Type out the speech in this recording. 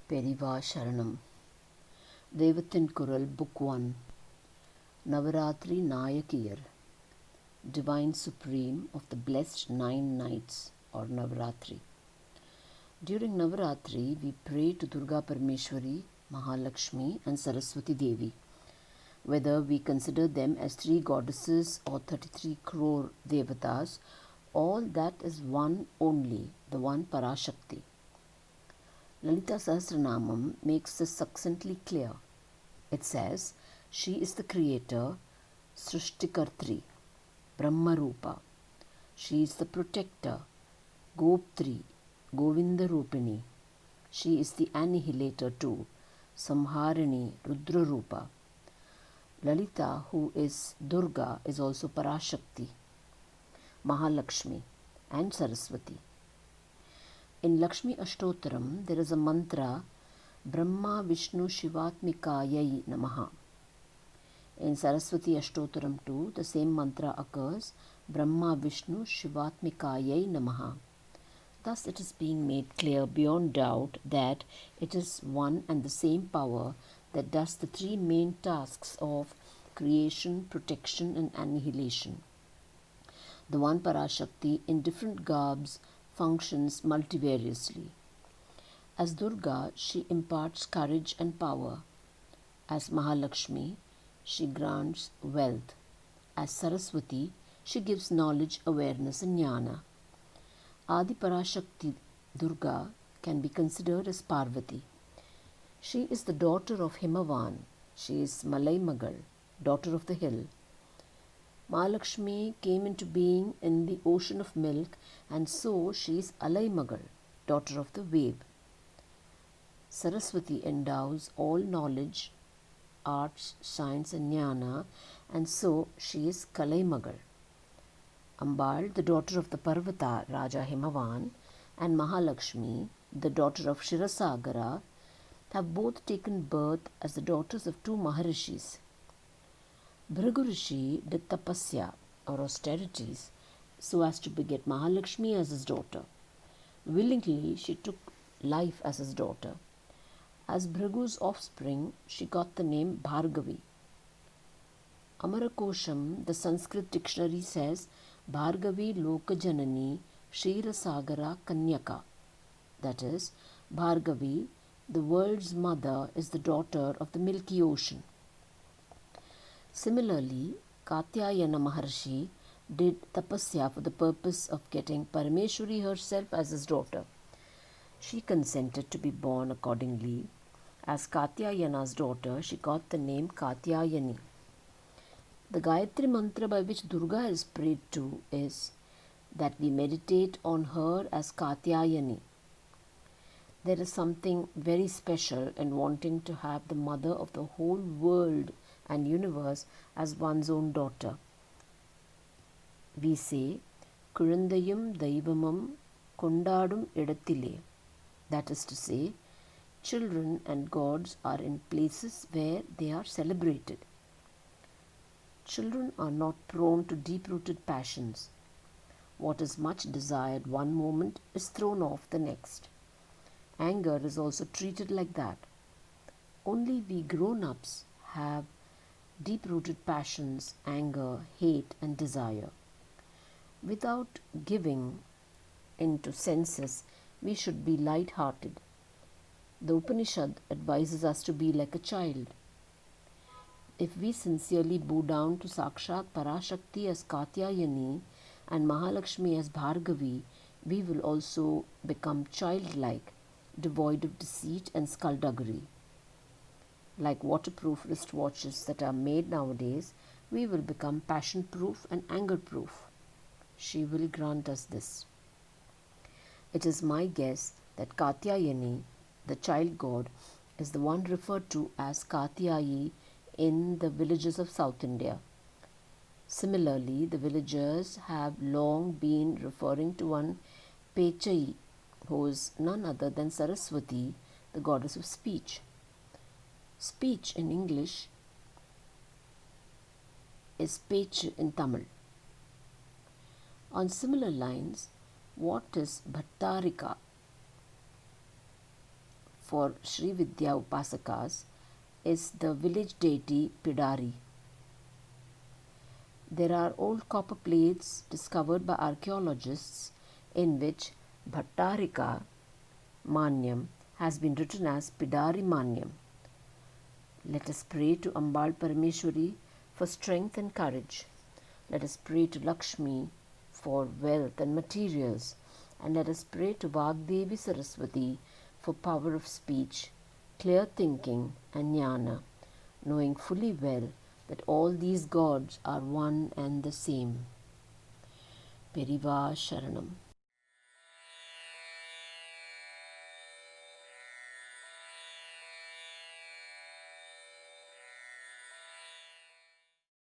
பெரிவா சரணம். தெய்வத்தின் குரல் book 1. Navaratri Nayakiyar, Divine Supreme of the Blessed 9 Nights or Navaratri. During Navaratri, we pray to Durga Parmeshwari, Mahalakshmi and Saraswati Devi. Whether we consider them as 3 goddesses or 33 crore devatas, all that is one only, the one Parashakti. Lalita Sahasranamam makes this succinctly clear. It says, she is the creator, Srishtikartri, Brahmarupa. She is the protector, Goptri, Govindarupini. She is the annihilator too, Samharini, Rudrarupa. Lalita, who is Durga, is also Parashakti, Mahalakshmi and Saraswati. In Lakshmi Ashtotaram, there is a mantra, Brahma Vishnu Shivatmikayai Namaha. In Saraswati Ashtotaram too, the same mantra occurs, Brahma Vishnu Shivatmikayai Namaha. Thus it is being made clear beyond doubt that it is one and the same power that does the 3 main tasks of creation, protection and annihilation. The one Parashakti in different garbs functions multivariously. As Durga, she imparts courage and power. As Mahalakshmi, she grants wealth. As Saraswati, she gives knowledge, awareness and jnana. Adi Parashakti Durga can be considered as Parvati. She is the daughter of Himavan. She is Malai Magal, daughter of the hill. Mahalakshmi came into being in the ocean of milk, and so she is Alai Magal, daughter of the wave. Saraswati endows all knowledge, arts, science and jnana, and so she is Kalai Magal. Ambal, the daughter of the Parvata, Raja Himavan, and Mahalakshmi, the daughter of Shirasagara, have both taken birth as the daughters of 2 Maharishis. Bhrigu Rishi did tapasya or austerities so as to beget Mahalakshmi as his daughter. Willingly she took life as his daughter. As Bhrigu's offspring, she got the name Bhargavi. Amarakosham, the Sanskrit dictionary, says Bhargavi Lokajanani Ksheerasagara Kanyaka. That is, Bhargavi, the world's mother, is the daughter of the milky ocean. Similarly, Katyayana Maharshi did tapasya for the purpose of getting Parameshwari herself as his daughter. She consented to be born accordingly. As Katyayana's daughter, she got the name Katyayani. The Gayatri mantra by which Durga is prayed to is that we meditate on her as Katyayani. There is something very special in wanting to have the mother of the whole world and universe as one's own daughter. We say, Kurandayum Daivamam Kondadum Idathile. That is to say, children and gods are in places where they are celebrated. Children are not prone to deep-rooted passions. What is much desired one moment is thrown off the next. Anger is also treated like that. Only we grown-ups have deep-rooted passions, anger, hate and desire. Without giving into senses, we should be light-hearted. The Upanishad advises us to be like a child. If we sincerely bow down to Sakshat Parashakti as Katyayani and Mahalakshmi as Bhargavi, we will also become childlike, devoid of deceit and skullduggery. Like waterproof wristwatches that are made nowadays, we will become passion-proof and anger-proof. She will grant us this. It is my guess that Katyayani, the child god, is the one referred to as Katyayi in the villages of South India. Similarly, the villagers have long been referring to one Pechai, who is none other than Saraswati, the goddess of speech. Speech in English is Pech in Tamil. On similar lines, what is Bhattarika? for Sri Vidya Upasakas is the village deity Pidari. There are old copper plates discovered by archaeologists in which Bhattarika Manyam has been written as Pidari Manyam. Let us pray to Ambal Parameshwari for strength and courage. Let us pray to Lakshmi for wealth and materials. And let us pray to Vagdevi Saraswati for power of speech, clear thinking and jnana, knowing fully well that all these gods are one and the same. Periva Sharanam.